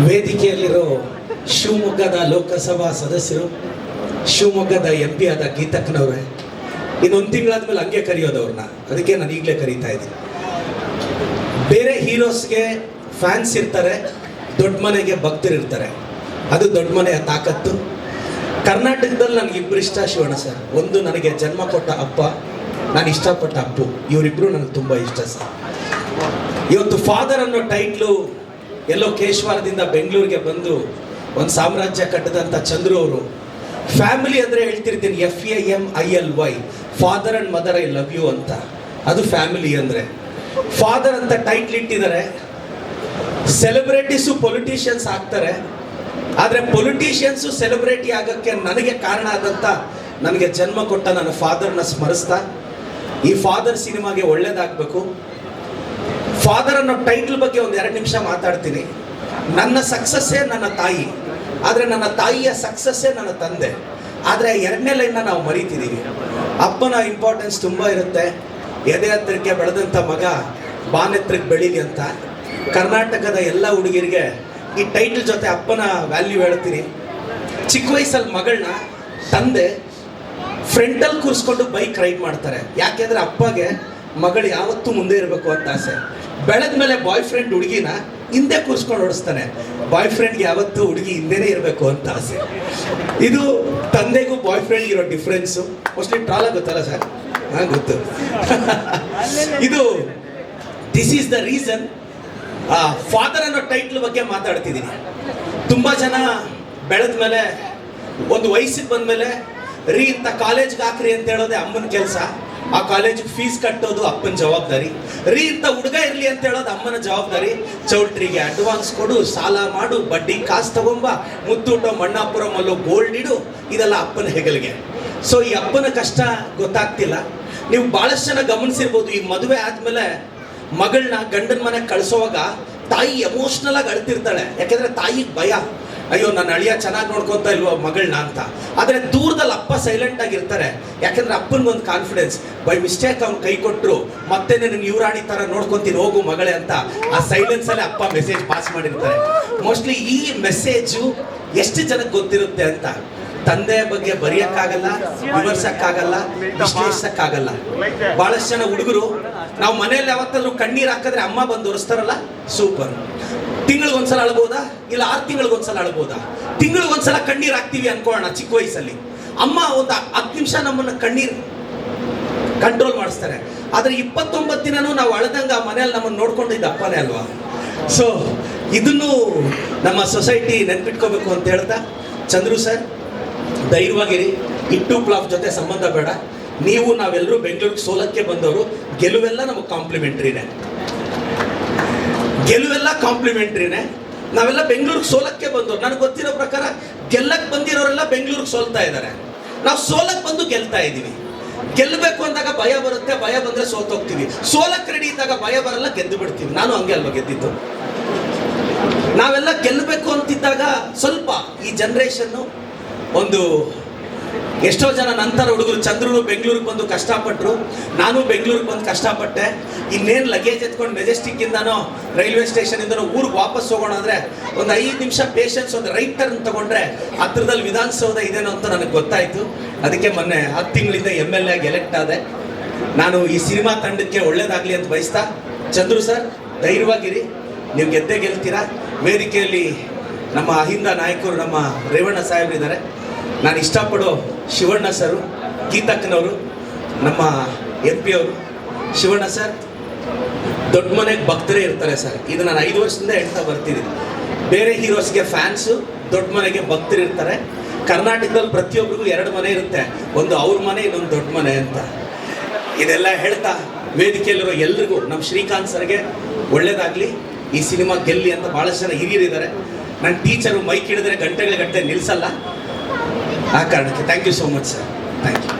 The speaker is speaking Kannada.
ವೇದಿಕೆಯಲ್ಲಿರೋ ಶಿವಮೊಗ್ಗದ ಲೋಕಸಭಾ ಸದಸ್ಯರು, ಶಿವಮೊಗ್ಗದ MP ಆದ ಗೀತಕ್ಕನವ್ರೆ, ಇನ್ನೊಂದು ತಿಂಗಳಾದ್ಮೇಲೆ ಹಂಗೆ ಕರೆಯೋದವ್ರನ್ನ, ಅದಕ್ಕೆ ನಾನು ಈಗಲೇ ಕರೀತಾ ಇದ್ದೀನಿ. ಬೇರೆ ಹೀರೋಸ್ಗೆ ಫ್ಯಾನ್ಸ್ ಇರ್ತಾರೆ, ದೊಡ್ಡ ಮನೆಗೆ ಭಕ್ತರಿರ್ತಾರೆ, ಅದು ದೊಡ್ಡ ಮನೆಯ ತಾಕತ್ತು. ಕರ್ನಾಟಕದಲ್ಲಿ ನನಗೆ ಇಬ್ಬರು ಇಷ್ಟ ಶಿವಣ್ಣ ಸರ್. ಒಂದು ನನಗೆ ಜನ್ಮ ಕೊಟ್ಟ ಅಪ್ಪ, ನಾನು ಇಷ್ಟಪಟ್ಟ ಅಪ್ಪು, ಇವರಿಬ್ಬರು ನನಗೆ ತುಂಬ ಇಷ್ಟ ಸರ್. ಇವತ್ತು ಫಾದರ್ ಅನ್ನೋ ಟೈಟ್ಲು ಎಲ್ಲೋ ಕೇಶವಾರದಿಂದ ಬೆಂಗಳೂರಿಗೆ ಬಂದು ಒಂದು ಸಾಮ್ರಾಜ್ಯ ಕಟ್ಟದಂಥ ಚಂದ್ರು ಅವರು, ಫ್ಯಾಮಿಲಿ ಅಂದರೆ ಹೇಳ್ತಿರ್ತೀನಿ FAMILY, father and mother I love you ಅಂತ, ಅದು ಫ್ಯಾಮಿಲಿ ಅಂದರೆ. ಫಾದರ್ ಅಂತ ಟೈಟ್ಲ್ ಇಟ್ಟಿದ್ದಾರೆ. ಸೆಲೆಬ್ರಿಟೀಸು ಪೊಲಿಟಿಷಿಯನ್ಸ್ ಆಗ್ತಾರೆ, ಆದರೆ ಪೊಲಿಟಿಷಿಯನ್ಸು ಸೆಲೆಬ್ರಿಟಿ ಆಗೋಕ್ಕೆ ನನಗೆ ಕಾರಣ ಆದಂಥ, ನನಗೆ ಜನ್ಮ ಕೊಟ್ಟ ನನ್ನ ಫಾದರ್ನ ಸ್ಮರಿಸ್ತಾ ಈ ಫಾದರ್ ಸಿನಿಮಾಗೆ ಒಳ್ಳೇದಾಗಬೇಕು. ಫಾದರ್ ಅನ್ನೋ ಟೈಟ್ಲ್ ಬಗ್ಗೆ ಒಂದು 2 ನಿಮಿಷ ಮಾತಾಡ್ತೀನಿ. ನನ್ನ ಸಕ್ಸಸ್ಸೇ ನನ್ನ ತಾಯಿ, ಆದರೆ ನನ್ನ ತಾಯಿಯ ಸಕ್ಸಸ್ಸೇ ನನ್ನ ತಂದೆ. ಆದರೆ 2ನೇ ಲೈನ್ನ ನಾವು ಮರೀತಿದ್ದೀವಿ. ಅಪ್ಪನ ಇಂಪಾರ್ಟೆನ್ಸ್ ತುಂಬ ಇರುತ್ತೆ. ಎದೆ ಹತ್ತಿರಕ್ಕೆ ಬೆಳೆದಂಥ ಮಗ ಬಾನೆತ್ತರಕ್ಕೆ ಬೆಳೀಲಿ ಅಂತ. ಕರ್ನಾಟಕದ ಎಲ್ಲ ಹುಡುಗಿರಿಗೆ ಈ ಟೈಟ್ಲ್ ಜೊತೆ ಅಪ್ಪನ ವ್ಯಾಲ್ಯೂ ಹೇಳ್ತೀನಿ. ಚಿಕ್ಕ ವಯಸ್ಸಲ್ಲಿ ಮಗಳನ್ನ ತಂದೆ ಫ್ರಂಟಲ್ಲಿ ಕೂರಿಸ್ಕೊಂಡು ಬೈಕ್ ರೈಡ್ ಮಾಡ್ತಾರೆ. ಯಾಕೆಂದರೆ ಅಪ್ಪಗೆ ಮಗಳು ಯಾವತ್ತೂ ಮುಂದೆ ಇರಬೇಕು ಅಂತ ಆಸೆ. ಬೆಳೆದ ಮೇಲೆ ಬಾಯ್ ಫ್ರೆಂಡ್ ಹುಡುಗಿನ ಹಿಂದೆ ಕೂರಿಸ್ಕೊಂಡು ಓಡಿಸ್ತಾನೆ. ಬಾಯ್ ಫ್ರೆಂಡ್ಗೆ ಯಾವತ್ತೂ ಹುಡುಗಿ ಹಿಂದೆನೇ ಇರಬೇಕು ಅಂತ ಆಸೆ. ಇದು ತಂದೆಗೂ ಬಾಯ್ ಫ್ರೆಂಡ್ಗೆ ಇರೋ ಡಿಫ್ರೆನ್ಸು. ಮೋಸ್ಟ್ಲಿ ಟ್ರಾಲ್ ಗೊತ್ತಲ್ಲ ಸರ್? ಹಾಂ ಗೊತ್ತು. ಇದು this is the reason father ಅನ್ನೋ ಟೈಟ್ಲ್ ಬಗ್ಗೆ ಮಾತಾಡ್ತಿದ್ದೀನಿ. ತುಂಬ ಜನ ಬೆಳೆದ ಮೇಲೆ, ಒಂದು ವಯಸ್ಸಿಗೆ ಬಂದಮೇಲೆ ರೀ ಇಂಥ ಕಾಲೇಜ್ಗೆ ಹಾಕ್ರಿ ಅಂತ ಹೇಳೋದೆ ಅಮ್ಮನ ಕೆಲಸ. ಆ ಕಾಲೇಜಿಗೆ ಫೀಸ್ ಕಟ್ಟೋದು ಅಪ್ಪನ ಜವಾಬ್ದಾರಿ. ರೀ ಇಂಥ ಹುಡುಗ ಇರಲಿ ಅಂತ ಹೇಳೋದು ಅಮ್ಮನ ಜವಾಬ್ದಾರಿ. ಚೌಲ್ಟ್ರಿಗೆ ಅಡ್ವಾನ್ಸ್ ಕೊಡು, ಸಾಲ ಮಾಡು, ಬಡ್ಡಿ ಕಾಸು ತಗೊಂಬ, ಮುತ್ತೂಟೋ ಮಣ್ಣಾಪುರಮಲ್ಲೋ ಗೋಲ್ಡ್ ಇಡು, ಇದೆಲ್ಲ ಅಪ್ಪನ ಹೆಗಲಿಗೆ. ಸೊ ಈ ಅಪ್ಪನ ಕಷ್ಟ ಗೊತ್ತಾಗ್ತಿಲ್ಲ. ನೀವು ಭಾಳಷ್ಟು ಜನ ಗಮನಿಸಿರ್ಬೋದು, ಈ ಮದುವೆ ಆದಮೇಲೆ ಮಗಳನ್ನ ಗಂಡನ ಮನೆಗೆ ಕಳಿಸೋವಾಗ ತಾಯಿ ಎಮೋಷ್ನಲ್ ಆಗಿ ಅಳ್ತಿರ್ತಾಳೆ. ಯಾಕೆಂದರೆ ತಾಯಿಗೆ ಭಯ, ಅಯ್ಯೋ ನನ್ನ ಅಳಿಯ ಚೆನ್ನಾಗಿ ನೋಡ್ಕೊತಾ ಇಲ್ವ ಮಗಳನ್ನ ಅಂತ. ಆದರೆ ದೂರದಲ್ಲಿ ಅಪ್ಪ ಸೈಲೆಂಟ್ ಆಗಿರ್ತಾರೆ. ಯಾಕೆಂದ್ರೆ ಅಪ್ಪನಿಗೊಂದು ಕಾನ್ಫಿಡೆನ್ಸ್, ಬೈ ಮಿಸ್ಟೇಕ್ ಅವ್ನು ಕೈ ಕೊಟ್ಟರು ಮತ್ತೆ ನಿನ್ನ ಯುವರಾಣಿ ಥರ ನೋಡ್ಕೊತೀನಿ ಹೋಗು ಮಗಳೇ ಅಂತ. ಆ ಸೈಲೆನ್ಸಲ್ಲೇ ಅಪ್ಪ ಮೆಸೇಜ್ ಪಾಸ್ ಮಾಡಿರ್ತಾರೆ. ಮೋಸ್ಟ್ಲಿ ಈ ಮೆಸೇಜು ಎಷ್ಟು ಜನಕ್ಕೆ ಗೊತ್ತಿರುತ್ತೆ ಅಂತ. ತಂದೆ ಬಗ್ಗೆ ಬರೆಯೋಕ್ಕಾಗಲ್ಲ, ವಿವರಿಸೋಕ್ಕಾಗಲ್ಲ, ವಿಶ್ಲೇಷಿಸೋಕ್ಕಾಗಲ್ಲ. ಭಾಳಷ್ಟು ಜನ ಹುಡುಗರು ನಾವು ಮನೆಯಲ್ಲಿ ಯಾವತ್ತಾದ್ರೂ ಕಣ್ಣೀರು ಹಾಕಿದ್ರೆ ಅಮ್ಮ ಬಂದು ಒರೆಸ್ತಾರಲ್ಲ, ಸೂಪರ್. ತಿಂಗಳಿಗೊಂದ್ಸಲ ಅಳ್ಬೋದಾ? ಇಲ್ಲ 6 ತಿಂಗಳಿಗೊಂದ್ಸಲ ಅಳ್ಬೋದಾ? ತಿಂಗಳಿಗೊಂದ್ಸಲ ಕಣ್ಣೀರು ಹಾಕ್ತೀವಿ ಅನ್ಕೊಳ್ಳೋಣ ಚಿಕ್ಕ ವಯಸ್ಸಲ್ಲಿ. ಅಮ್ಮ ಒಂದು 10 ನಿಮಿಷ ನಮ್ಮನ್ನು ಕಣ್ಣೀರು ಕಂಟ್ರೋಲ್ ಮಾಡಿಸ್ತಾರೆ. ಆದರೆ 29 ದಿನನೂ ನಾವು ಅಳ್ದಂಗೆ ಆ ಮನೆಯಲ್ಲಿ ನಮ್ಮನ್ನು ನೋಡ್ಕೊಂಡಿದ್ದ ಅಪ್ಪನೇ ಅಲ್ವಾ? ಸೊ ಇದನ್ನು ನಮ್ಮ ಸೊಸೈಟಿ ನೆನ್ಪಿಟ್ಕೋಬೇಕು ಅಂತ ಹೇಳ್ತಾ, ಚಂದ್ರು ಸರ್ ಧೈರ್ಯವಾಗಿರಿ. ಇಟ್ಟು ಪ್ಲಾಫ್ ಜೊತೆ ಸಂಬಂಧ ಬೇಡ. ನೀವು ನಾವೆಲ್ಲರೂ ಬೆಂಗಳೂರಿಗೆ ಸೋಲಕ್ಕೆ ಬಂದವರು. ಗೆಲುವೆಲ್ಲ ನಮಗೆ ಕಾಂಪ್ಲಿಮೆಂಟ್ರಿನೇ. ಗೆಲುವೆಲ್ಲ ಕಾಂಪ್ಲಿಮೆಂಟ್ರಿನೇ. ನಾವೆಲ್ಲ ಬೆಂಗಳೂರಿಗೆ ಸೋಲಕ್ಕೆ ಬಂದವರು. ನನಗೆ ಗೊತ್ತಿರೋ ಪ್ರಕಾರ ಗೆಲ್ಲಕ್ಕೆ ಬಂದಿರೋರೆಲ್ಲ ಬೆಂಗಳೂರಿಗೆ ಸೋಲ್ತಾ ಇದ್ದಾರೆ. ನಾವು ಸೋಲಕ್ಕೆ ಬಂದು ಗೆಲ್ತಾ ಇದ್ದೀವಿ. ಗೆಲ್ಲಬೇಕು ಅಂದಾಗ ಭಯ ಬರುತ್ತೆ, ಭಯ ಬಂದರೆ ಸೋತೋಗ್ತೀವಿ. ಸೋಲಕ್ಕೆ ರೆಡಿ ಇದ್ದಾಗ ಭಯ ಬರಲ್ಲ, ಗೆದ್ದು ಬಿಡ್ತೀವಿ. ನಾನು ಹಂಗೆ ಅಲ್ವಾ ಗೆದ್ದಿದ್ದು. ನಾವೆಲ್ಲ ಗೆಲ್ಲಬೇಕು ಅಂತಿದ್ದಾಗ ಸ್ವಲ್ಪ ಈ ಜನ್ರೇಷನ್ನು ಒಂದು, ಎಷ್ಟೋ ಜನ ನಂತರ ಹುಡುಗರು ಚಂದ್ರನು ಬೆಂಗಳೂರಿಗೆ ಬಂದು ಕಷ್ಟಪಟ್ಟರು, ನಾನು ಬೆಂಗಳೂರಿಗೆ ಬಂದು ಕಷ್ಟಪಟ್ಟೆ. ಇನ್ನೇನು ಲಗೇಜ್ ಎತ್ಕೊಂಡು ಮೆಜೆಸ್ಟಿಕ್ಕಿಂದನೋ ರೈಲ್ವೆ ಸ್ಟೇಷನಿಂದನೋ ಊರಿಗೆ ವಾಪಸ್ ಹೋಗೋಣ ಅಂದರೆ ಒಂದು 5 ನಿಮಿಷ ಪೇಷನ್ಸ್, ಒಂದು ರೈಟ್ ಟರ್ನ್ ತೊಗೊಂಡ್ರೆ ಹತ್ರದಲ್ಲಿ ವಿಧಾನಸೌಧ ಇದೇನೋ ಅಂತ ನನಗೆ ಗೊತ್ತಾಯಿತು. ಅದಕ್ಕೆ ಮೊನ್ನೆ 10 ತಿಂಗಳಿಂದ MLA ಆಗಿ ಎಲೆಕ್ಟ್ ಆದೆ. ನಾನು ಈ ಸಿನಿಮಾ ತಂಡಕ್ಕೆ ಒಳ್ಳೇದಾಗಲಿ ಅಂತ ಬಯಸ್ತಾ, ಚಂದ್ರು ಸರ್ ಧೈರ್ಯವಾಗಿರಿ, ನೀವು ಗೆದ್ದೇ ಗೆಲ್ತೀರಾ. ವೇದಿಕೆಯಲ್ಲಿ ನಮ್ಮ ಅಹಿಂದ ನಾಯಕರು ನಮ್ಮ ರೇವಣ್ಣ ಸಾಹೇಬ್ರಿದ್ದಾರೆ. ನಾನು ಇಷ್ಟಪಡೋ ಶಿವಣ್ಣ ಸರು, ಗೀತಕ್ಕನವರು, ನಮ್ಮ MP ಅವರು. ಶಿವಣ್ಣ ಸರ್ ದೊಡ್ಡ ಮನೆಗೆ ಭಕ್ತರೇ ಇರ್ತಾರೆ ಸರ್. ಇದು ನಾನು 5 ವರ್ಷದಿಂದ ಹೇಳ್ತಾ ಬರ್ತಿದ್ದೀನಿ. ಬೇರೆ ಹೀರೋಸ್ಗೆ ಫ್ಯಾನ್ಸು, ದೊಡ್ಡ ಮನೆಗೆ ಭಕ್ತರು ಇರ್ತಾರೆ. ಕರ್ನಾಟಕದಲ್ಲಿ ಪ್ರತಿಯೊಬ್ಬರಿಗೂ 2 ಮನೆ ಇರುತ್ತೆ, ಒಂದು ಅವ್ರ ಮನೆ, ಇನ್ನೊಂದು ದೊಡ್ಡ ಮನೆ ಅಂತ. ಇದೆಲ್ಲ ಹೇಳ್ತಾ ವೇದಿಕೆಯಲ್ಲಿರೋ ಎಲ್ರಿಗೂ, ನಮ್ಮ ಶ್ರೀಕಾಂತ್ ಸರ್ಗೆ ಒಳ್ಳೇದಾಗಲಿ, ಈ ಸಿನಿಮಾ ಗೆಲ್ಲಿ ಅಂತ ಭಾಳಷ್ಟು ಜನ ಹಿರಿಯರಿದ್ದಾರೆ. ನನ್ನ ಟೀಚರು ಮೈಕ್ ಹಿಡಿದ್ರೆ ಗಂಟೆ ನಿಲ್ಲಿಸಲ್ಲ. ಆ ಕಾರಣಕ್ಕೆ thank you so much sir. Thank you.